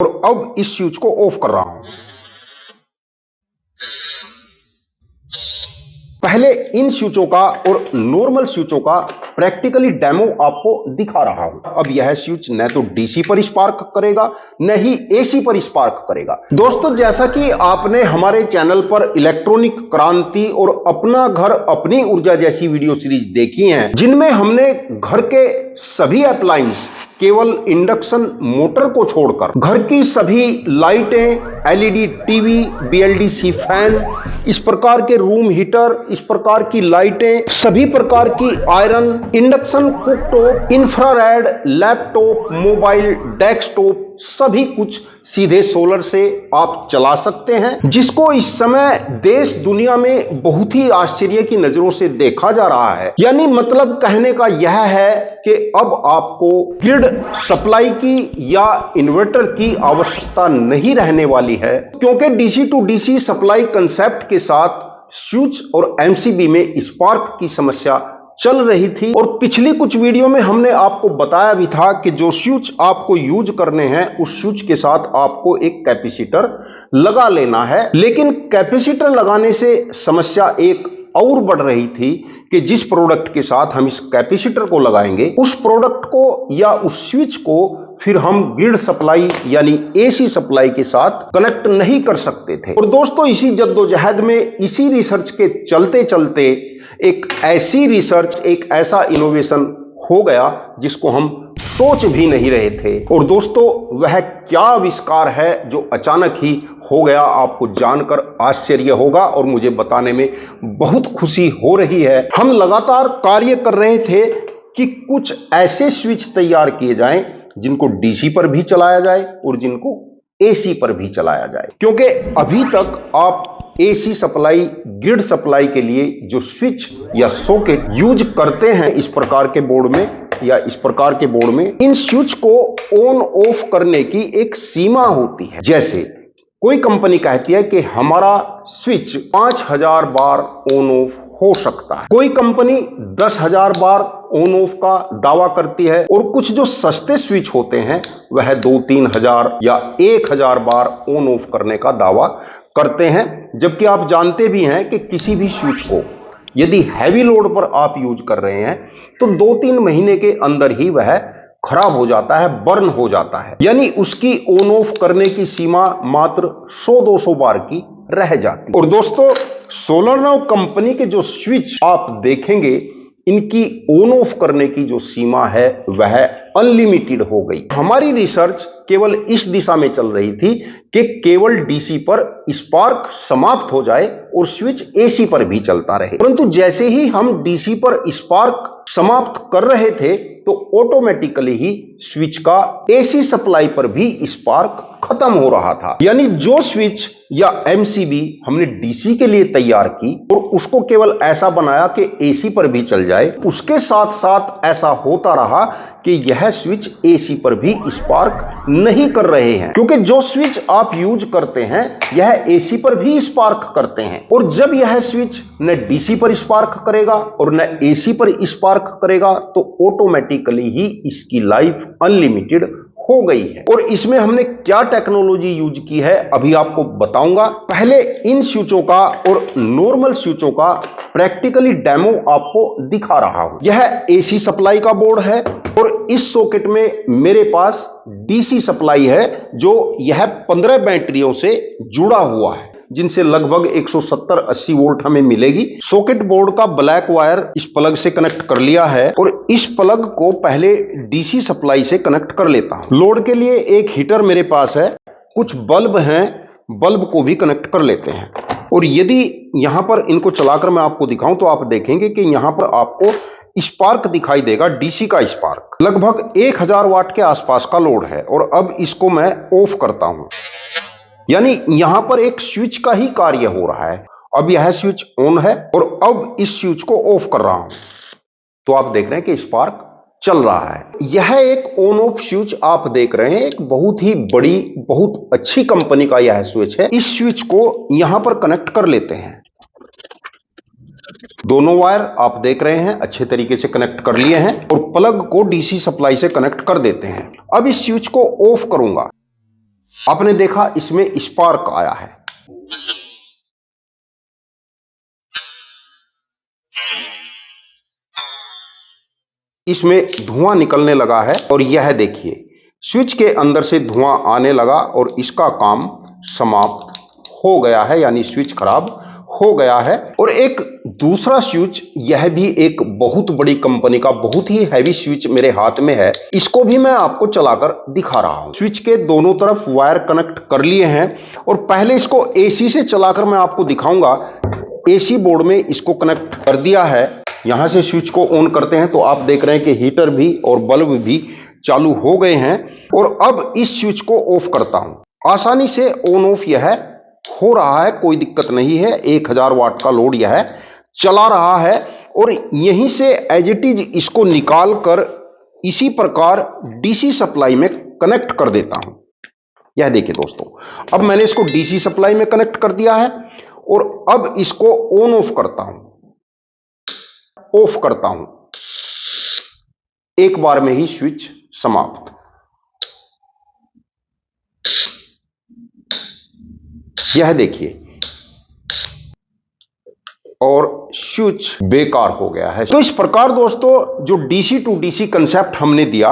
और अब इस स्विच को ऑफ कर रहा हूं। पहले इन स्विचों का और नॉर्मल स्विचों का प्रैक्टिकली डेमो आपको दिखा रहा हूं। अब यह स्विच न तो डीसी पर स्पार्क करेगा न ही एसी पर स्पार्क करेगा। दोस्तों, जैसा कि आपने हमारे चैनल पर इलेक्ट्रॉनिक क्रांति और अपना घर अपनी ऊर्जा जैसी वीडियो सीरीज देखी हैं, जिनमें हमने घर के सभी अप्लायंस केवल इंडक्शन मोटर को छोड़कर घर की सभी लाइटें, एलईडी टीवी, बीएलडीसी फैन, इस प्रकार के रूम हीटर, इस प्रकार की लाइटें, सभी प्रकार की iron, induction cooktop, infrared, laptop, mobile, desktop, सभी कुछ सीधे सोलर से आप चला सकते हैं, जिसको इस समय देश दुनिया में बहुत ही आश्चर्य की नजरों से देखा जा रहा है। यानी मतलब कहने का यह है कि अब आपको ग्रिड सप्लाई की या इन्वर्टर की आवश्यकता नहीं रहने वाली है, क्योंकि DC to DC supply concept के साथ स्विच और एमसीबी में स्पार्क की समस्या चल रही थी। और पिछली कुछ वीडियो में हमने आपको बताया भी था कि जो स्विच आपको यूज करने हैं उस स्विच के साथ आपको एक कैपेसिटर लगा लेना है। लेकिन कैपेसिटर लगाने से समस्या एक और बढ़ रही थी कि जिस प्रोडक्ट के साथ हम इस कैपेसिटर को लगाएंगे उस प्रोडक्ट को या उस स्विच को फिर हम ग्रिड सप्लाई यानी एसी सप्लाई के साथ कनेक्ट नहीं कर सकते थे। और दोस्तों, इसी जद्दोजहद में, इसी रिसर्च के चलते चलते एक ऐसी रिसर्च, एक ऐसा इनोवेशन हो गया जिसको हम सोच भी नहीं रहे थे। और दोस्तों, वह क्या आविष्कार है जो अचानक ही हो गया, आपको जानकर आश्चर्य होगा और मुझे बताने में बहुत खुशी हो रही है। हम लगातार कार्य कर रहे थे कि कुछ ऐसे स्विच तैयार किए जाएं जिनको डीसी पर भी चलाया जाए और जिनको एसी पर भी चलाया जाए, क्योंकि अभी तक आप एसी सप्लाई, ग्रिड सप्लाई के लिए जो स्विच या सॉकेट यूज करते हैं इस प्रकार के बोर्ड में या इस प्रकार के बोर्ड में, इन स्विच को ऑन ऑफ करने की एक सीमा होती है। जैसे कोई कंपनी कहती है कि हमारा स्विच 5000 बार ऑन ऑफ हो सकता है, कोई कंपनी 10,000 बार ऑन ऑफ का दावा करती है, और कुछ जो सस्ते स्विच होते हैं वह 2-3 हजार या 1,000 बार ऑन ऑफ करने का दावा करते हैं। जबकि आप जानते भी हैं कि किसी भी स्विच को यदि हैवी लोड पर आप यूज कर रहे हैं तो 2-3 महीने के अंदर ही वह खराब हो जाता है, बर्न हो जाता है। यानी उसकी ऑन ऑफ करने की सीमा मात्र 100-200 बार की रह जाती है। और दोस्तों, सोलरनाउ कंपनी के जो स्विच आप देखेंगे, इनकी ऑन ऑफ करने की जो सीमा है वह अनलिमिटेड हो गई। हमारी रिसर्च केवल इस दिशा में चल रही थी कि केवल डीसी पर स्पार्क समाप्त हो जाए और स्विच एसी पर भी चलता रहे। परंतु जैसे ही हम डीसी पर स्पार्क समाप्त कर रहे थे तो ऑटोमेटिकली ही स्विच का एसी सप्लाई पर भी स्पार्क खत्म हो रहा था। यानी जो स्विच या एमसीबी हमने डीसी के लिए तैयार की और उसको केवल ऐसा बनाया कि एसी पर भी चल जाए, उसके साथ साथ ऐसा होता रहा कि यह स्विच एसी पर भी स्पार्क नहीं कर रहे हैं, क्योंकि जो स्विच आप यूज करते हैं यह एसी पर भी स्पार्क करते हैं। और जब यह स्विच न डीसी पर स्पार्क करेगा और न एसी पर स्पार्क करेगा तो ऑटोमेटिकली ही इसकी लाइफ अनलिमिटेड हो गई है। और इसमें हमने क्या टेक्नोलॉजी यूज की है अभी आपको बताऊंगा। पहले इन स्विचों का और नॉर्मल स्विचों का प्रैक्टिकली डेमो आपको दिखा रहा हूं। यह एसी सप्लाई का बोर्ड है और इस सॉकेट में मेरे पास डीसी सप्लाई है, जो यह 15 बैटरियों से जुड़ा हुआ है, जिनसे लगभग 170-80 वोल्ट हमें मिलेगी। सॉकेट बोर्ड का ब्लैक वायर इस प्लग से कनेक्ट कर लिया है और इस प्लग को पहले डीसी सप्लाई से कनेक्ट कर लेता हूं। लोड के लिए एक हीटर मेरे पास है, कुछ बल्ब हैं, बल्ब को भी कनेक्ट कर लेते हैं। और यदि यहां पर इनको चलाकर मैं आपको दिखाऊं तो आप देखेंगे कि यहां पर आपको स्पार्क दिखाई देगा, डीसी का स्पार्क। लगभग 1000 वाट के आसपास का लोड है। और अब इसको मैं ऑफ करता हूं, यानी यहां पर एक स्विच का ही कार्य हो रहा है। अब यह स्विच ऑन है और अब इस स्विच को ऑफ कर रहा हूं तो आप देख रहे हैं कि स्पार्क चल रहा है। यह एक ऑन ऑफ स्विच आप देख रहे हैं, एक बहुत ही बड़ी, बहुत अच्छी कंपनी का यह स्विच है। इस स्विच को यहां पर कनेक्ट कर लेते हैं। दोनों वायर आप देख रहे हैं अच्छे तरीके से कनेक्ट कर लिए हैं और प्लग को डीसी सप्लाई से कनेक्ट कर देते हैं। अब इस स्विच को ऑफ करूंगा आपने देखा इसमें स्पार्क आया है। इसमें धुआं निकलने लगा है और यह देखिए स्विच के अंदर से धुआं आने लगा और इसका काम समाप्त हो गया है, यानी स्विच खराब हो गया है। और एक दूसरा स्विच, यह भी एक बहुत बड़ी कंपनी का बहुत ही हैवी स्विच मेरे हाथ में है। इसको भी मैं आपको चलाकर दिखा रहा हूं। स्विच के दोनों तरफ वायर कनेक्ट कर लिए हैं और पहले इसको एसी से चलाकर मैं आपको दिखाऊंगा। एसी बोर्ड में इसको कनेक्ट कर दिया है। यहां से स्विच को ऑन करते हैं तो आप देख रहे हैं कि हीटर भी और बल्ब भी चालू हो गए हैं। और अब इस स्विच को ऑफ करता हूं। आसानी से ऑन ऑफ यह हो रहा है, कोई दिक्कत नहीं है। 1000 वाट का लोड यह चला रहा है और यहीं से एज इट इज इसको निकाल कर इसी प्रकार डीसी सप्लाई में कनेक्ट कर देता हूं। यह देखिए दोस्तों, अब मैंने इसको डीसी सप्लाई में कनेक्ट कर दिया है और अब इसको ऑन ऑफ करता हूं, ऑफ करता हूं। एक बार में ही स्विच समाप्त। यह देखिए और स्विच बेकार हो गया है। तो इस प्रकार दोस्तों जो डीसी टू डीसी कंसेप्ट हमने दिया,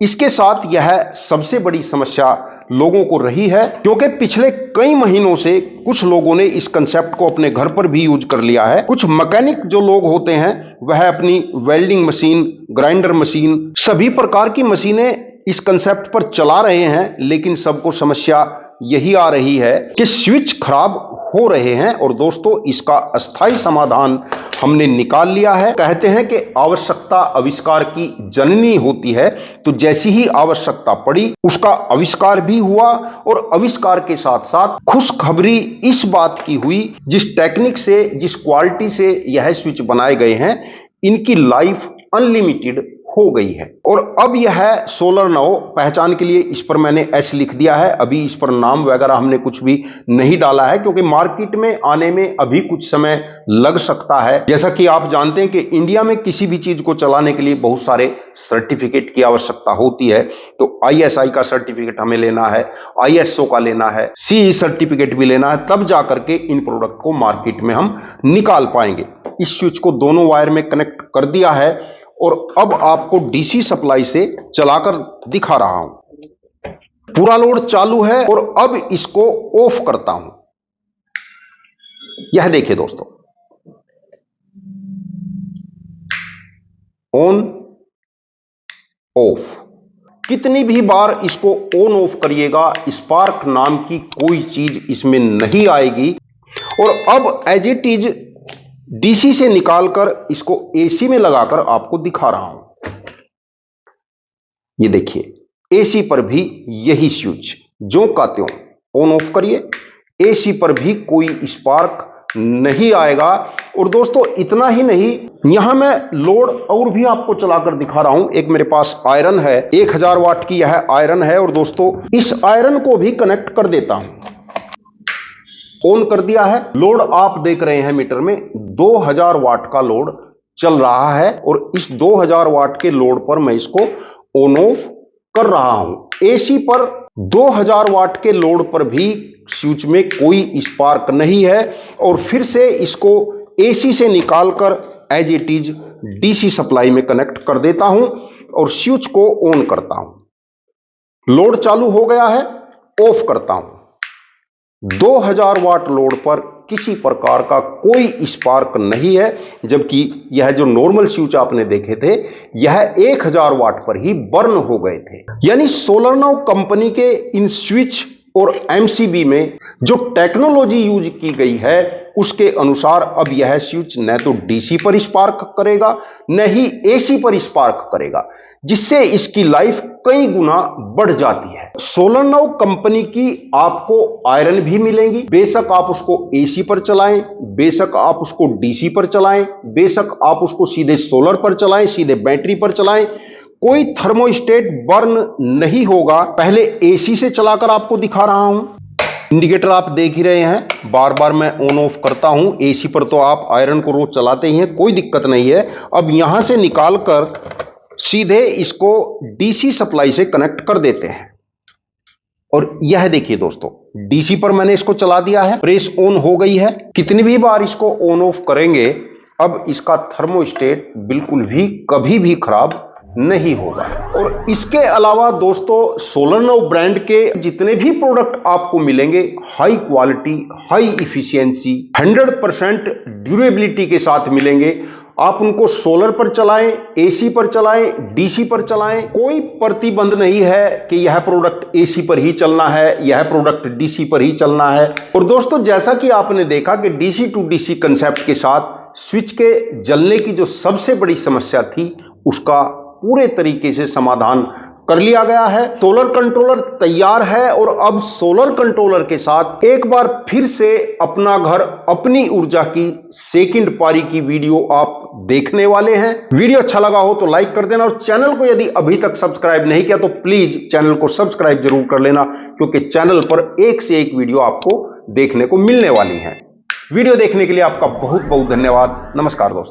इसके साथ यह सबसे बड़ी समस्या लोगों को रही है, क्योंकि पिछले कई महीनों से कुछ लोगों ने इस कंसेप्ट को अपने घर पर भी यूज कर लिया है। कुछ मैकेनिक जो लोग होते हैं वह अपनी वेल्डिंग मशीन, ग्राइंडर मशीन, सभी प्रकार की मशीनें इस कंसेप्ट पर चला रहे हैं, लेकिन सबको समस्या यही आ रही है कि स्विच खराब हो रहे हैं। और दोस्तों इसका अस्थायी समाधान हमने निकाल लिया है। कहते हैं कि आवश्यकता आविष्कार की जननी होती है, तो जैसी ही आवश्यकता पड़ी उसका आविष्कार भी हुआ। और आविष्कार के साथ साथ खुशखबरी इस बात की हुई, जिस टेक्निक से, जिस क्वालिटी से यह स्विच बनाए गए हैं, इनकी लाइफ अनलिमिटेड हो गई है। और अब यह सोलर नाउ पहचान के लिए इस पर मैंने एस लिख दिया है। अभी इस पर नाम वगैरह हमने कुछ भी नहीं डाला है, क्योंकि मार्केट में आने में अभी कुछ समय लग सकता है। जैसा कि आप जानते हैं कि इंडिया में किसी भी चीज को चलाने के लिए बहुत सारे सर्टिफिकेट की आवश्यकता होती है। तो आईएसआई का सर्टिफिकेट हमें लेना है, आईएसओ का लेना है, सीई सर्टिफिकेट भी लेना है, तब जाकर के इन प्रोडक्ट को मार्केट में हम निकाल पाएंगे। इस स्विच को दोनों वायर में कनेक्ट कर दिया है और अब आपको डीसी सप्लाई से चलाकर दिखा रहा हूं। पूरा लोड चालू है और अब इसको ऑफ करता हूं। यह देखिए दोस्तों, ऑन ऑफ। कितनी भी बार इसको ऑन ऑफ करिएगा, स्पार्क नाम की कोई चीज इसमें नहीं आएगी। और अब एज इट इज डीसी से निकालकर इसको एसी में लगाकर आपको दिखा रहा हूं। ये देखिए एसी पर भी यही स्विच जो का त्यों ऑन ऑफ करिए, एसी पर भी कोई स्पार्क नहीं आएगा। और दोस्तों इतना ही नहीं, यहां मैं लोड और भी आपको चलाकर दिखा रहा हूं। एक मेरे पास आयरन है, 1000 वाट की यह आयरन है। और दोस्तों इस आयरन को भी कनेक्ट कर देता हूं। ऑन कर दिया है। लोड आप देख रहे हैं मीटर में 2000 वाट का लोड चल रहा है। और इस 2000 वाट के लोड पर मैं इसको ऑन ऑफ कर रहा हूं। एसी पर 2000 वाट के लोड पर भी स्विच में कोई स्पार्क नहीं है। और फिर से इसको एसी से निकालकर as it is DC supply में कनेक्ट कर देता हूं और स्विच को ऑन करता हूं। लोड चालू हो गया है, ऑफ करता हूं। 2000 वाट लोड पर किसी प्रकार का कोई स्पार्क नहीं है, जबकि यह जो नॉर्मल स्विच आपने देखे थे यह 1000 वाट पर ही बर्न हो गए थे। यानी सोलर नाउ कंपनी के इन स्विच और एमसीबी में जो टेक्नोलॉजी यूज की गई है उसके अनुसार अब यह स्विच न तो डीसी पर स्पार्क करेगा न ही एसी पर स्पार्क करेगा, जिससे इसकी लाइफ कई गुना बढ़ जाती है। सोलर नाउ कंपनी की आपको आयरन भी मिलेंगी, बेशक आप उसको एसी पर चलाएं, बेशक आप उसको डीसी पर चलाएं, बेशक आप उसको सीधे सोलर पर चलाएं, सीधे बैटरी पर चलाएं, कोई थर्मोस्टेट बर्न नहीं होगा। पहले एसी से चलाकर आपको दिखा रहा हूं। इंडिकेटर आप देख ही रहे हैं, बार बार मैं ऑन ऑफ करता हूं। एसी पर तो आप आयरन को रोज चलाते ही हैं, कोई दिक्कत नहीं है। अब यहां से निकालकर सीधे इसको डीसी सप्लाई से कनेक्ट कर देते हैं। और यह देखिए दोस्तों, डीसी पर मैंने इसको चला दिया है, प्रेस ऑन हो गई है। कितनी भी बार इसको ऑन ऑफ करेंगे अब इसका थर्मोस्टेट बिल्कुल भी कभी भी खराब नहीं होगा। और इसके अलावा दोस्तों सोलरनोव ब्रांड के जितने भी प्रोडक्ट आपको मिलेंगे high quality, high efficiency, 100% durability के साथ मिलेंगे। आप उनको सोलर पर चलाएं, एसी पर चलाएं, डीसी पर चलाएं, कोई प्रतिबंध नहीं है कि यह प्रोडक्ट एसी पर ही चलना है, यह प्रोडक्ट डीसी पर ही चलना है। और दोस्तों जैसा कि आपने देखा कि डीसी टू डीसी कंसेप्ट के साथ स्विच के जलने की जो सबसे बड़ी समस्या थी उसका पूरे तरीके से समाधान कर लिया गया है। सोलर कंट्रोलर तैयार है और अब सोलर कंट्रोलर के साथ एक बार फिर से अपना घर अपनी ऊर्जा की सेकंड पारी की वीडियो आप देखने वाले हैं। वीडियो अच्छा लगा हो तो लाइक कर देना और चैनल को यदि अभी तक सब्सक्राइब नहीं किया तो प्लीज चैनल को सब्सक्राइब जरूर कर लेना, क्योंकि चैनल पर एक से एक वीडियो आपको देखने को मिलने वाली है। वीडियो देखने के लिए आपका बहुत बहुत धन्यवाद। नमस्कार दोस्तों।